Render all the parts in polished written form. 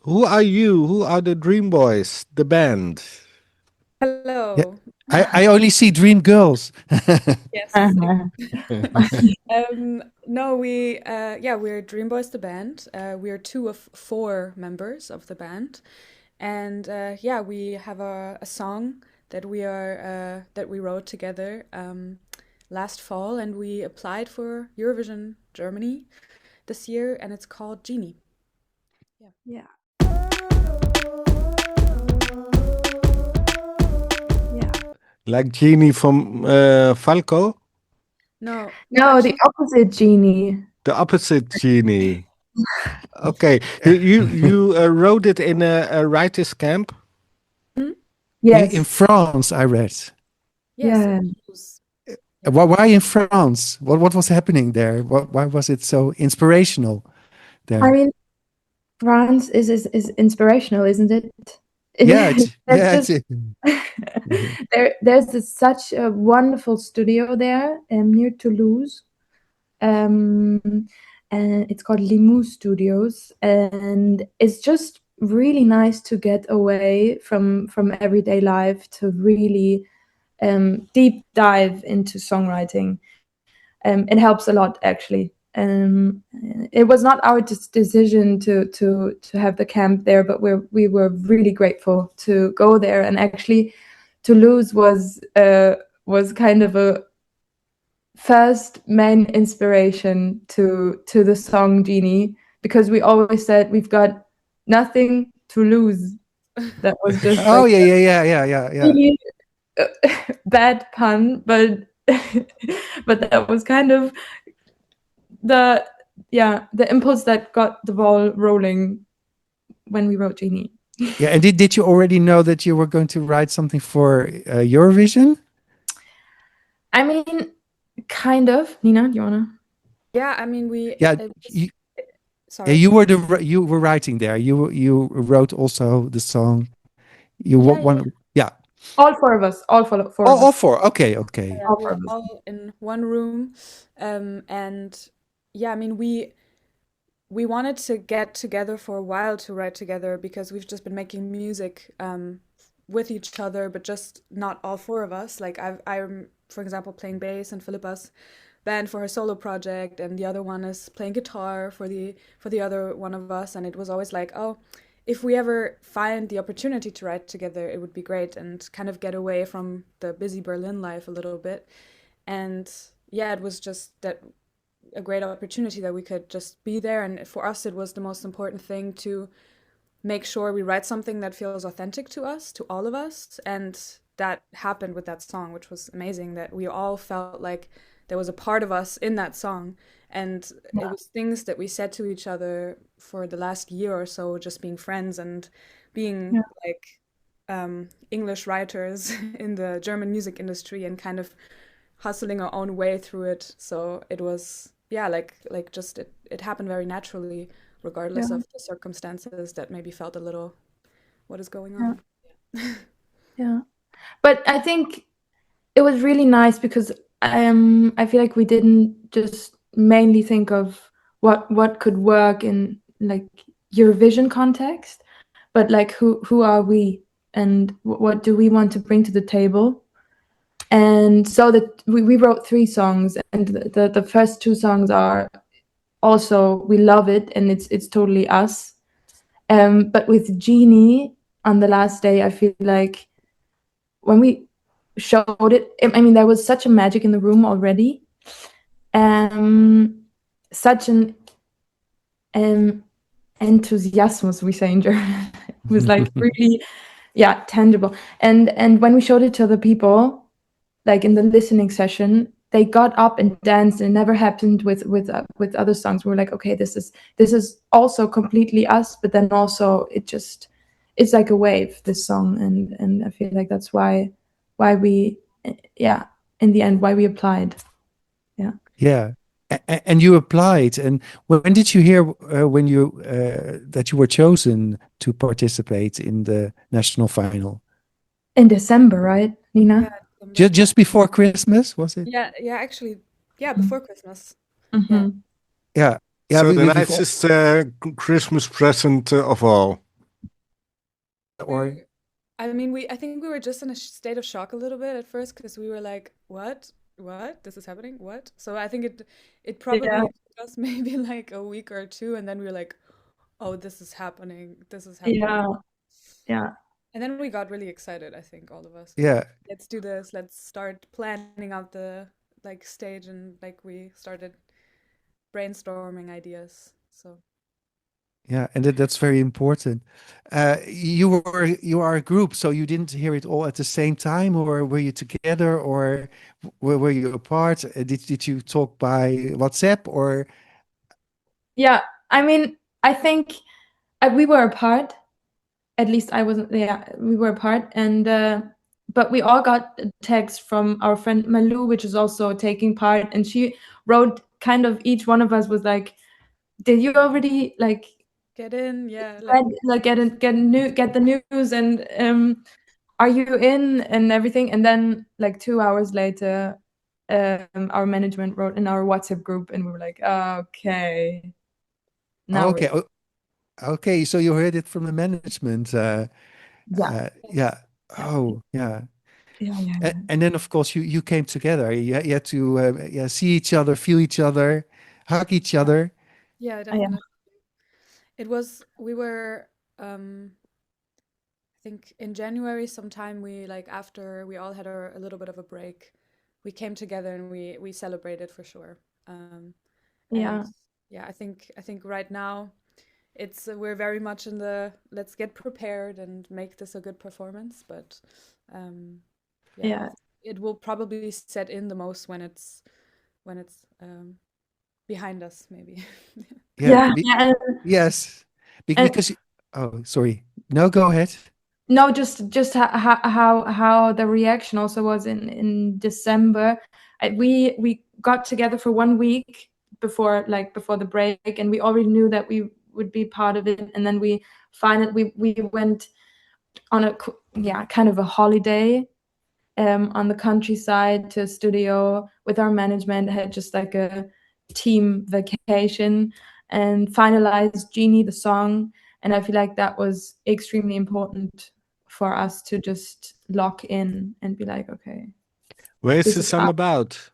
Who are you? Who are the Dreamboys, the band? Yeah, Hello. I only see Dream Girls. Yes. No, we're Dreamboys the band. We're two of four members of the band, and we have a song that we wrote together last fall, and we applied for Eurovision Germany this year, and it's called Jeanie. Yeah. Yeah. Yeah. Like Jeanie from Falco? No, No, the actually, opposite, Jeanie. The opposite Jeanie. Okay, you wrote it in a writer's camp? hmm? In Yes. France, I read. Yes, in Yeah. Toulouse. Yeah. Why in France? What was happening there? Why was it so inspirational I there? mean, France is inspirational, isn't it? Yeah, There's yeah, just such a wonderful studio there near Toulouse. Um, and it's called Limoux Studios, and it's just really nice to get away from everyday life to really deep dive into songwriting. It helps a lot, actually. It was not our decision to have the camp there, but we were really grateful to go there. And actually, Toulouse was kind of a first main inspiration to the song Jeanie, because we always said we've got nothing to lose. That was just Oh like yeah, a yeah, yeah, yeah, yeah, yeah. really bad pun, but but that was kind of the the impulse that got the ball rolling when we wrote Jeanie. Yeah, and did you already know that you were going to write something for Eurovision? I mean, kind of. Nina, do you wanna? Yeah, I mean, Yeah, it was, you, yeah, sorry. you were writing there. You wrote also the song. You Yeah, yeah, one, yeah. All four of us. All four of All us. four. Okay, okay. yeah, All we four were of us. all in one room, and yeah, I mean, we wanted to get together for a while to write together because we've just been making music with each other, but just not all four of us. Like I'm, for example, playing bass and Philippa's band for her solo project, and the other one is playing guitar for the other one of us. And it was always like, oh, if we ever find the opportunity to write together, it would be great and kind of get away from the busy Berlin life a little bit. And yeah, it was just that a great opportunity that we could just be there. And for us, it was the most important thing to make sure we write something that feels authentic to us, to all of us. And that happened with that song, which was amazing, that we all felt like there was a part of us in that song. And it was things that we said to each other for the last year or so, just being friends and being Yeah. like English writers in the German music industry and kind of hustling our own way through it. So it was, yeah, like just it happened very naturally, Yeah. regardless of the circumstances that maybe felt a little, what is going Yeah. on? Yeah. But I think it was really nice because I feel like we didn't just mainly think of what could work in like Eurovision context, but like who are we and what do we want to bring to the table? And so that we wrote three songs, and the first two songs are also we love it and it's totally us. But with Jeanie on the last day, I feel like when we showed it, I mean, there was such a magic in the room already. Such an enthusiasmus, we say in German. It was like really, yeah, tangible. And when we showed it to other people, like in the listening session, they got up and danced. And it never happened with other songs. We were like, okay, this is also completely us, but then also it's like a wave, this song, and I feel like that's why we, yeah, in the end, why we applied. Yeah. Yeah. And you applied. And when did you hear when you that you were chosen to participate in the national final? In December, right, Yeah, Nina? December. Just before Christmas, was it? Yeah, yeah, actually, yeah, before Christmas. Yeah. Mm-hmm. Yeah. Yeah, So the we've nicest Christmas present of all. or I mean, I think we were just in a state of shock a little bit at first because we were like, "What? What? This is happening? What?" So I think it Yeah, probably took us maybe like a week or two, and then we were like, "Oh, this is happening. This is happening." yeah, yeah, And then we got really excited, I think, all of us. We were yeah, like, let's do this. Let's start planning out the like stage, and like we started brainstorming ideas. So yeah, and that's very important. You are a group, so you didn't hear it all at the same time, or were you together, or were you apart? Did you talk by WhatsApp or? yeah. I mean, I think we were apart. At least I wasn't. Yeah, we were apart, and but we all got a text from our friend Malou, which is also taking part, and she wrote kind of each one of us was like, "Did you already like get in, yeah, like get the news and are you in and everything?" And then like 2 hours later, our management wrote in our WhatsApp group, and we were like, okay, now we're Okay, okay, so you heard it from the management. yeah, Yeah. yeah, Oh, yeah. yeah, yeah, yeah. And then, of course, you came together. You had to yeah, see each other, feel each other, hug each other. yeah, Yeah. definitely. It was we were I think in January sometime we like after we all had a little bit of a break, we came together and we celebrated for sure. And Yeah. yeah, I think right now it's we're very much in the let's get prepared and make this a good performance, but um, yeah, Yeah. it will probably set in the most when it's behind us, maybe. Yeah. Yeah, yeah, Yes. and Because, oh, sorry. No, go ahead. no, just how the reaction also was in December. We got together for 1 week before the break, and we already knew that we would be part of it. And then we went on yeah, kind of a holiday on the countryside to a studio with our management. Had just like a team vacation and finalized Jeanie the song. And I feel like that was extremely important for us to just lock in and be like, okay, Where is this the is song about?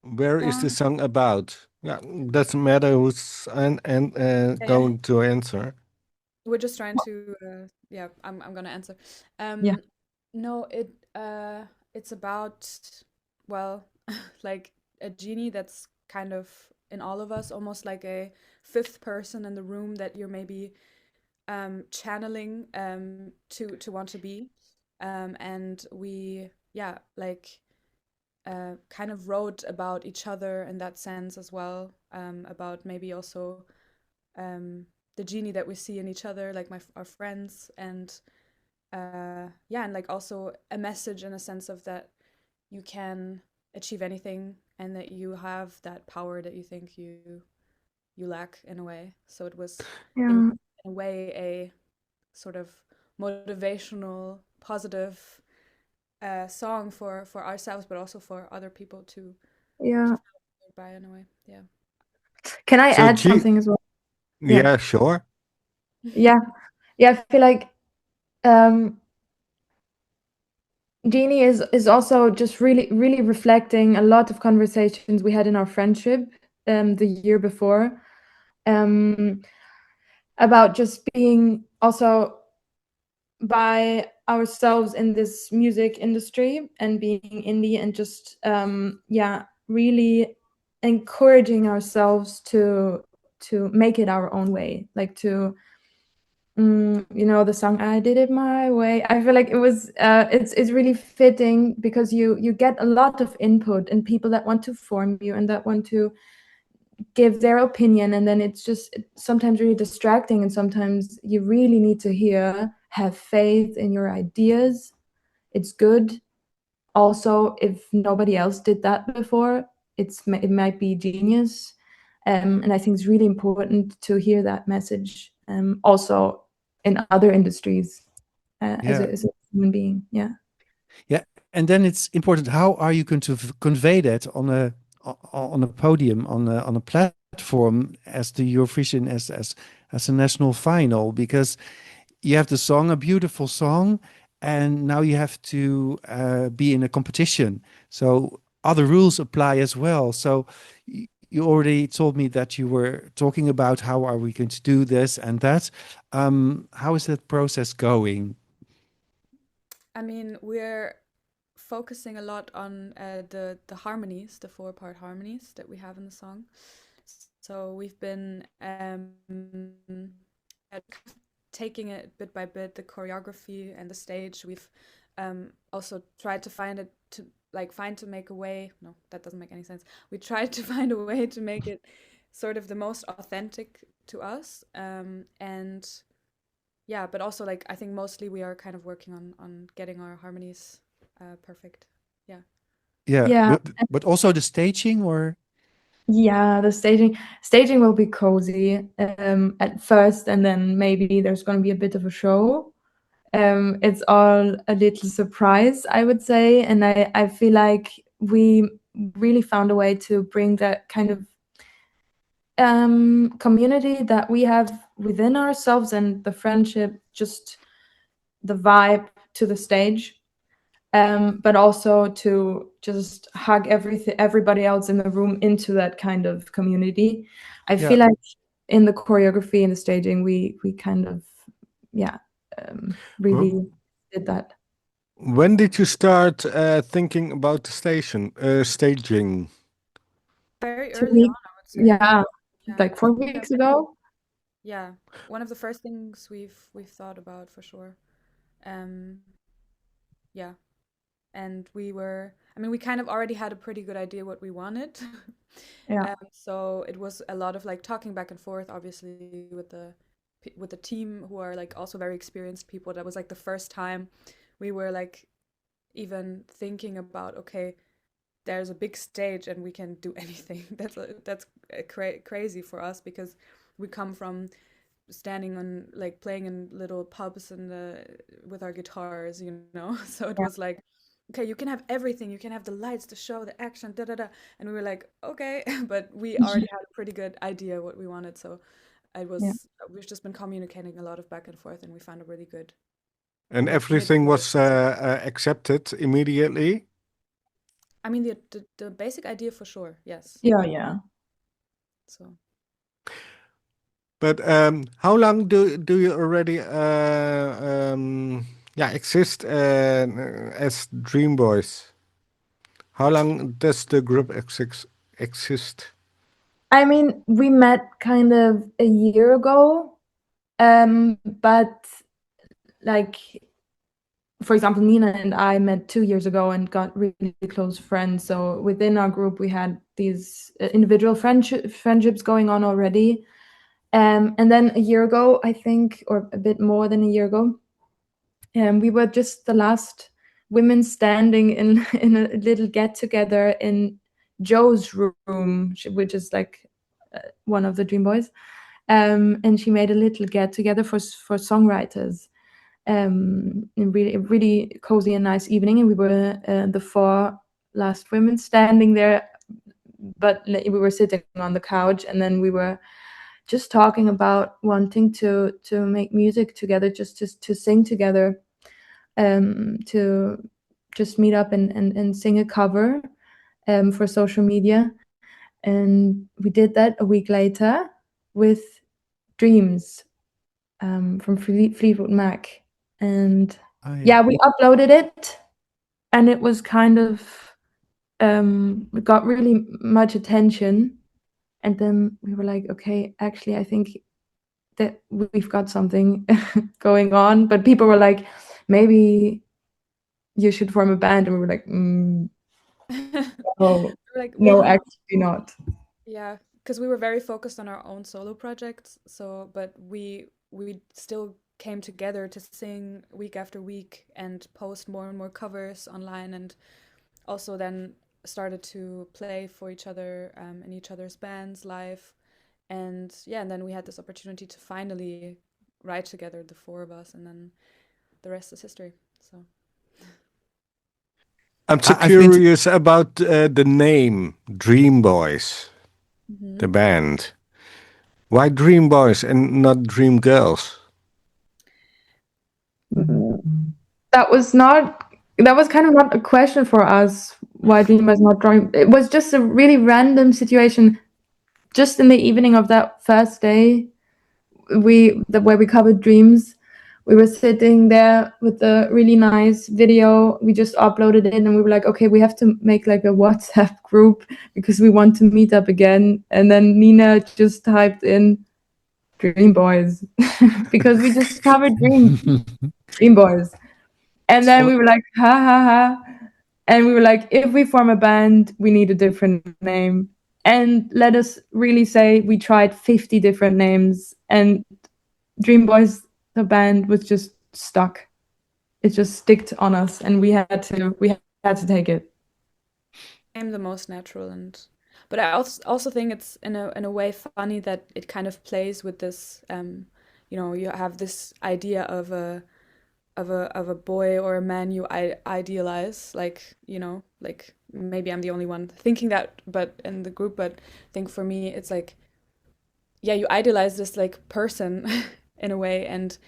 Where is the Um, song about? Yeah, doesn't matter who's and yeah, yeah. going to answer. We're just trying to yeah, I'm gonna answer. yeah, Um, no, it's about well, like a genie that's kind of in all of us, almost like a fifth person in the room that you're maybe channeling to want to be. And we yeah, like kind of wrote about each other in that sense as well, about maybe also the genie that we see in each other, like our friends, and yeah, and like also a message in a sense of that you can achieve anything and that you have that power that you think you lack in a way. So it was yeah, in a way a sort of motivational, positive song for ourselves, but also for other people to yeah. feel by in a way. Yeah. Can I So add G, something as well? Yeah, yeah, sure. yeah, yeah. I feel like um, Jeanie is also just really reflecting a lot of conversations we had in our friendship the year before, um, about just being also by ourselves in this music industry and being indie, and just yeah, really encouraging ourselves to make it our own way, like to you know, the song "I Did It My Way." I feel like it's really fitting because you get a lot of input and people that want to form you and that want to give their opinion, and then it's just sometimes really distracting, and sometimes you really need to hear, have faith in your ideas. It's good. Also, if nobody else did that before, it might be genius. And I think it's really important to hear that message, also in other industries, Yeah. as a human being. Yeah. Yeah. And then it's important. How are you going to convey that on a podium, on a platform as the Eurovision, as as a national final because you have the song, a beautiful song, and now you have to be in a competition. So other rules apply as well. So you already told me that you were talking about how are we going to do this and that. How is that process going? I mean, we're focusing a lot on the harmonies, the four-part harmonies that we have in the song. So we've been taking it bit by bit, the choreography and the stage. We've also tried to find it to like find to make a way. No, that doesn't make any sense. We tried to find a way to make it sort of the most authentic to us. And yeah, but also like I think mostly we are kind of working on getting our harmonies perfect. Yeah. Yeah, Yeah, but also the staging or yeah, the staging will be cozy at first, and then maybe there's going to be a bit of a show. It's all a little surprise, I would say, and I feel like we really found a way to bring that kind of community that we have within ourselves and the friendship, just the vibe to the stage. But also to just hug everybody else in the room into that kind of community. I yeah. feel like in the choreography and the staging, we kind of yeah Wh- really did that. When did you start thinking about the staging? Very Two early on, weeks, I would say. yeah, Yeah. like 4 weeks Yeah. ago. Yeah. One of the first things we've thought about for sure. Um, yeah. And I mean, we kind of already had a pretty good idea what we wanted. Yeah, So it was a lot of like talking back and forth, obviously, with the team who are like also very experienced people. That was like the first time we were like even thinking about, okay, there's a big stage and we can do anything. That's crazy for us because we come from standing on like playing in little pubs and with our guitars, you know. So it yeah, was like, okay, you can have everything. You can have the lights, the show, the action, da da da. And we were like, okay, but we already had a pretty good idea what we wanted. So yeah. we've just been communicating a lot of back and forth, and we found a really good And everything middle way. was accepted immediately. I mean, the basic idea for sure, yes. Yeah, yeah. So But how long do you already exist as Dream Boys? How long does the group exist? I mean, we met kind of a year ago, but like for example, Nina and I met 2 years ago and got really close friends. So within our group, we had these individual friendships going on already. And then a year ago, I think, or a bit more than a year ago, we were just the last women standing in in a little get together in Joe's room, which is like one of the Dream Boys. And she made a little get together for songwriters. A really cozy and nice evening, and we were the four last women standing there, but we were sitting on the couch, and then we were just talking about wanting to make music together, just to sing together, to just meet up and sing a cover for social media. And we did that a week later with Dreams from Fleetwood Mac. And Oh yeah. yeah, we uploaded it, and it was kind of it got really much attention. And then we were like, okay, actually, I think that we've got something going on. But people were like, maybe you should form a band, and we were like, oh, we're like, no, well, actually not. yeah, because we were very focused on our own solo projects. So, but we still came together to sing week after week and post more and more covers online, and also then started to play for each other in each other's bands live. And yeah, and then we had this opportunity to finally write together, the four of us, and then the rest is history. So I'm so I've been to, curious about the name Dream Boys, the hmm band. Why Dream Boys and not Dream Girls? That was kind of not a question for us. Why Dream was not drawing? It was just a really random situation. Just in the evening of that first day, where we covered Dreams, we were sitting there with a really nice video. We just uploaded it, and we were like, okay, we have to make like a WhatsApp group because we want to meet up again. And then Nina just typed in Dream Boys because we just covered Dream Boys. And then we were like, ha ha ha. And we were like, if we form a band, we need a different name. And let us really say we tried 50 different names, and Dreamboys the band was just stuck. It just sticked on us, and we had to take it. I'm the most natural, but I also think it's in a way funny that it kind of plays with this. You have this idea of a boy or a man you idealize, like like maybe I'm the only one thinking that, but in the group. But I think for me, it's like, yeah, you idealize this like person in a way, and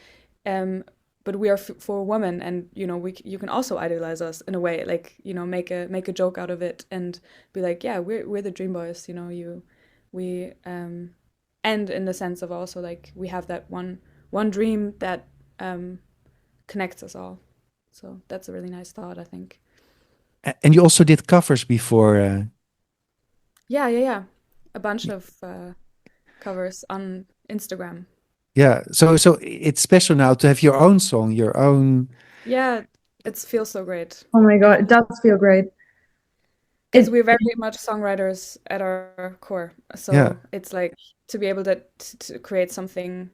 but we are for women, and you can also idealize us in a way, like make a joke out of it and be like, yeah, we're the Dream Boys, we and in the sense of also like we have that one dream that connects us all. So that's a really nice thought, I think. And you also did covers before. Yeah. A bunch of covers on Instagram. Yeah, so it's special now to have your own song, your own. Yeah, it feels so great. Oh my God, it does feel great. Because we're very much songwriters at our core. So Yeah. it's like to be able to create something,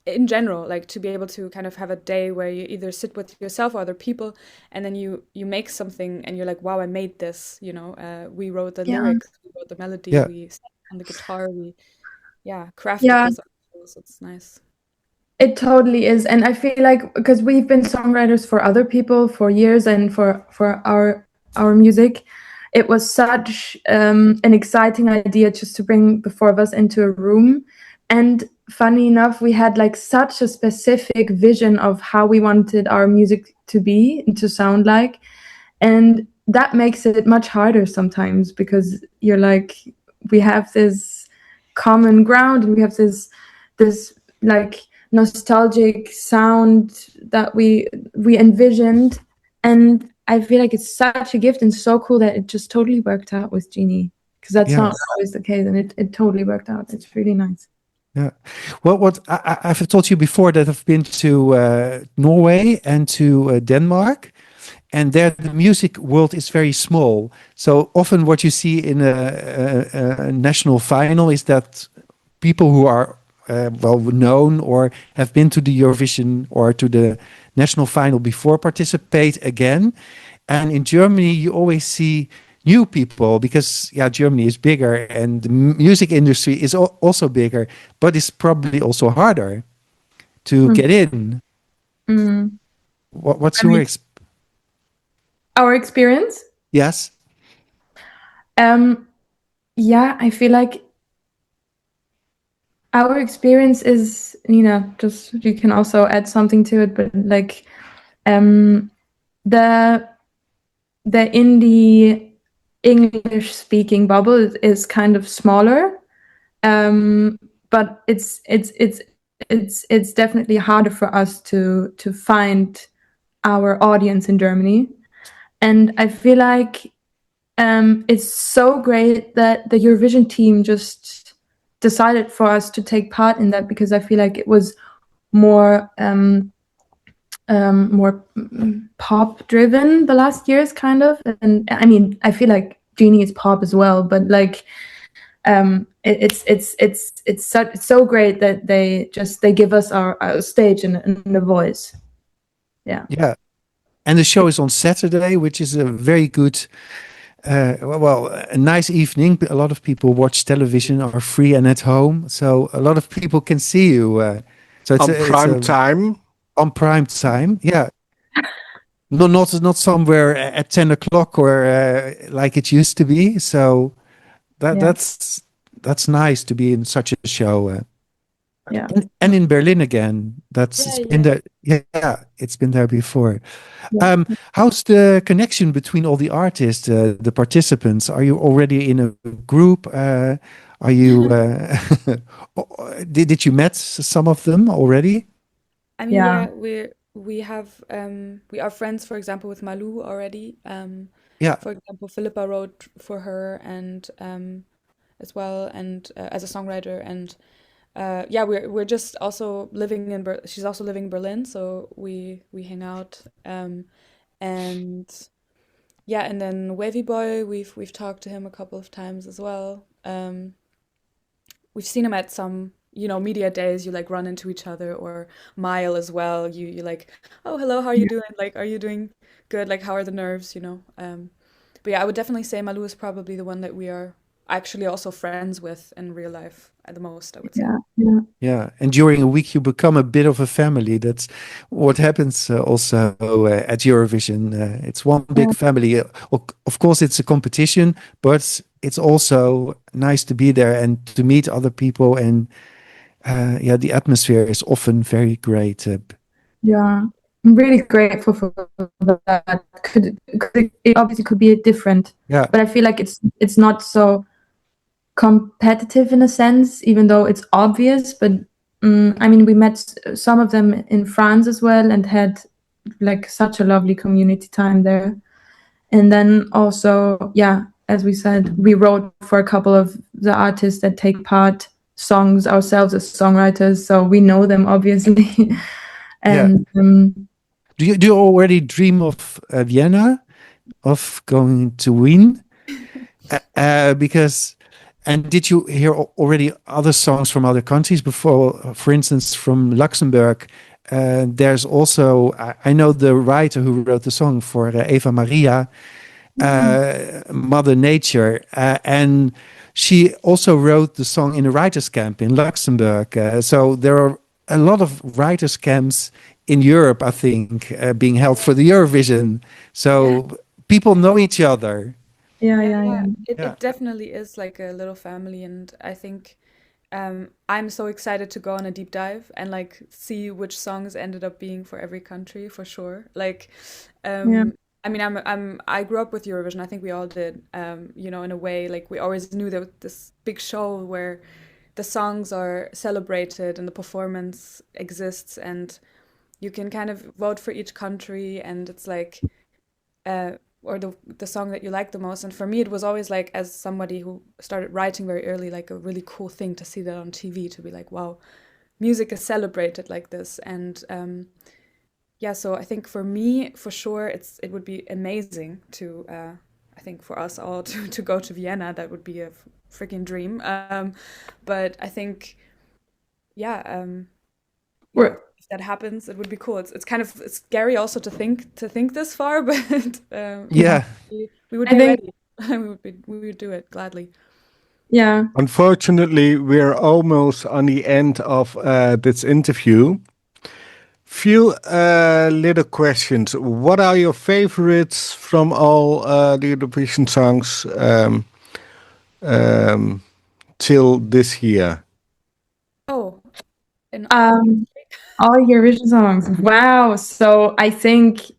in general, like to be able to kind of have a day where you either sit with yourself or other people, and then you make something and you're like, wow, I made this, we wrote the lyrics, we wrote the melody, Yeah. we sang on the guitar, we crafted this. So it's nice. It totally is. And I feel like because we've been songwriters for other people for years, and for our music, it was such an exciting idea just to bring the four of us into a room. And funny enough, we had like such a specific vision of how we wanted our music to be and to sound like. And that makes it much harder sometimes, because you're like, we have this common ground, and we have this like nostalgic sound that we envisioned. And I feel like it's such a gift and so cool that it just totally worked out with Jeanie, because that's not always the case, and it totally worked out. It's really nice. Yeah. Well, what I've told you before that I've been to Norway and to Denmark, and there the music world is very small. So often what you see in a national final is that people who are well known or have been to the Eurovision or to the national final before participate again. And in Germany, you always see new people because Germany is bigger and the music industry is also bigger, but it's probably also harder to get in. What's your our experience? Yes. Yeah, I feel like our experience is, Nina, just you can also add something to it, but like the indie English speaking bubble is kind of smaller, but it's definitely harder for us to find our audience in Germany. And I feel like it's so great that the Eurovision team just decided for us to take part in that, because I feel like it was more pop driven the last years, kind of. And I mean, I feel like Jeanie is pop as well, but like it's so great that they give us our stage and a voice. Yeah. And the show is on Saturday, which is a very good a nice evening. A lot of people watch television, are free and at home, so a lot of people can see you. So it's on prime time. On prime time, yeah. Not somewhere at 10 o'clock or like it used to be. So that's nice to be in such a show. Yeah. And in Berlin again. That's Yeah, it's been yeah. there. Yeah, it's been there before. Yeah. How's the connection between all the artists, the participants? Are you already in a group? Are you did you met some of them already? I mean, Yeah. yeah, we are friends, for example, with Malou already. Yeah, For example, Philippa wrote for her and as well, and as a songwriter, and yeah, we're just also living in she's also living in Berlin, so we hang out. And yeah, and then Wavy Boy, we've talked to him a couple of times as well. We've seen him at some, media days. You like run into each other, or Mile as well. You like, oh, hello, how are you Yeah. doing? Like, are you doing good? Like, how are the nerves? But yeah, I would definitely say Malou is probably the one that we are actually also friends with in real life at the most, I would say. Yeah. Yeah. yeah. And during a week, you become a bit of a family. That's what happens also at Eurovision. It's one big family. Of course, it's a competition, but it's also nice to be there and to meet other people. And yeah, the atmosphere is often very great. Yeah. I'm really grateful for that. It obviously could be different, Yeah, but I feel like it's not so competitive in a sense, even though it's obvious. But I mean, we met some of them in France as well and had like such a lovely community time there. And then also, yeah, as we said, we wrote for a couple of the artists that take part songs ourselves as songwriters, so we know them obviously. yeah. And Do you already dream of Vienna, of going to Wien? Because and did you hear already other songs from other countries before? For instance, from Luxembourg, there's also I know the writer who wrote the song for Eva Maria, Mother Nature, and she also wrote the song in a writers' camp in Luxembourg. So there are a lot of writers' camps in Europe, I think, being held for the Eurovision. Yeah. So people know each other. yeah, Yeah, yeah, yeah. yeah. It Yeah. it definitely is like a little family, and I think I'm so excited to go on a deep dive and like see which songs ended up being for every country for sure. Like, Yeah. I mean, I grew up with Eurovision. I think we all did. In a way, like we always knew that this big show where the songs are celebrated and the performance exists, and you can kind of vote for each country, and it's like uh, or the song that you like the most. And for me, it was always like, as somebody who started writing very early, like a really cool thing to see that on TV, to be like, wow, music is celebrated like this. And yeah, so I think for me, for sure, it would be amazing to, I think for us all to go to Vienna. That would be a freaking dream. But I think, yeah, yeah, We're if that happens, it would be cool. It's kind of it's scary also to think this far, but yeah, Yeah. we would I be think ready. We would do it gladly. yeah. Unfortunately, we're almost on the end of this interview. Few little questions. What are your favorites from all the Eurovision songs um, till this year? Oh, and Um all Eurovision songs. Wow. So I think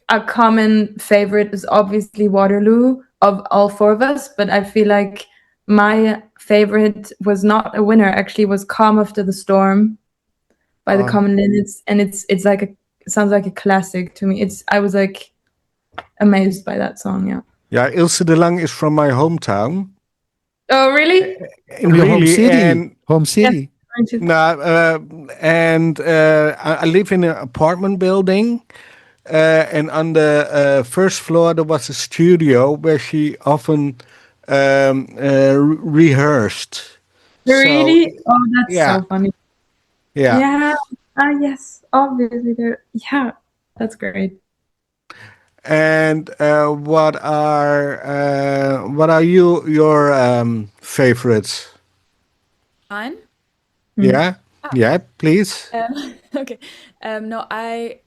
a common favorite is obviously Waterloo of all four of us, but I feel like my favorite was not a winner, actually was Calm After the Storm by the Uh, Common Linnets, and it's like it sounds like a classic to me. It's I was like amazed by that song, yeah. Yeah, Ilse de Lang is from my hometown. Oh really? from your home Really, city. and Home Yes. city. no, I live in an apartment building, and on the first floor there was a studio where she often rehearsed. So Really? Oh, that's yeah, so funny. yeah. Yeah. Ah, yes. Obviously, there. Yeah, that's great. And what are your favorites? mine. Mm. Yeah, Ah, yeah, please. okay. No, I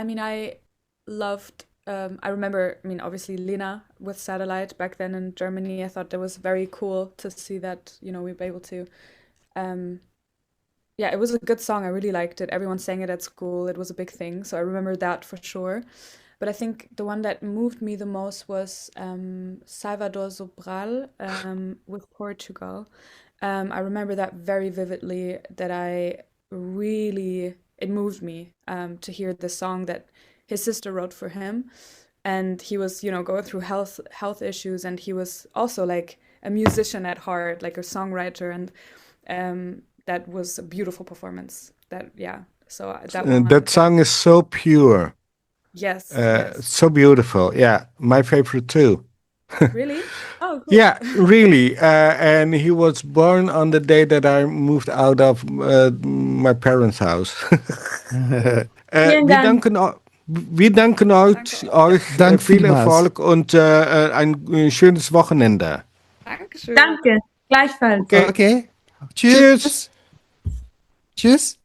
mean, I loved. I remember. I mean, obviously, Lena with Satellite back then in Germany. I thought that was very cool to see that. We were able to. Um, yeah, it was a good song. I really liked it. Everyone sang it at school. It was a big thing, so I remember that for sure. But I think the one that moved me the most was Salvador Sobral with Portugal. I remember that very vividly, that I really, it moved me to hear the song that his sister wrote for him. And he was, going through health issues, and he was also like a musician at heart, like a songwriter, and that was a beautiful performance. That, yeah. So that one, That song is so pure, yes, yes. so beautiful. Yeah, my favorite too. Really? Oh, cool. Yeah, really. And he was born on the day that I moved out of my parents' house. Vielen Wir Dank. wir danken euch Dank viel vielmals. Erfolg und ein schönes Wochenende. Dankeschön. Danke. Gleichfalls. Okay. Okay. Tschüss. Tschüss. Tschüss.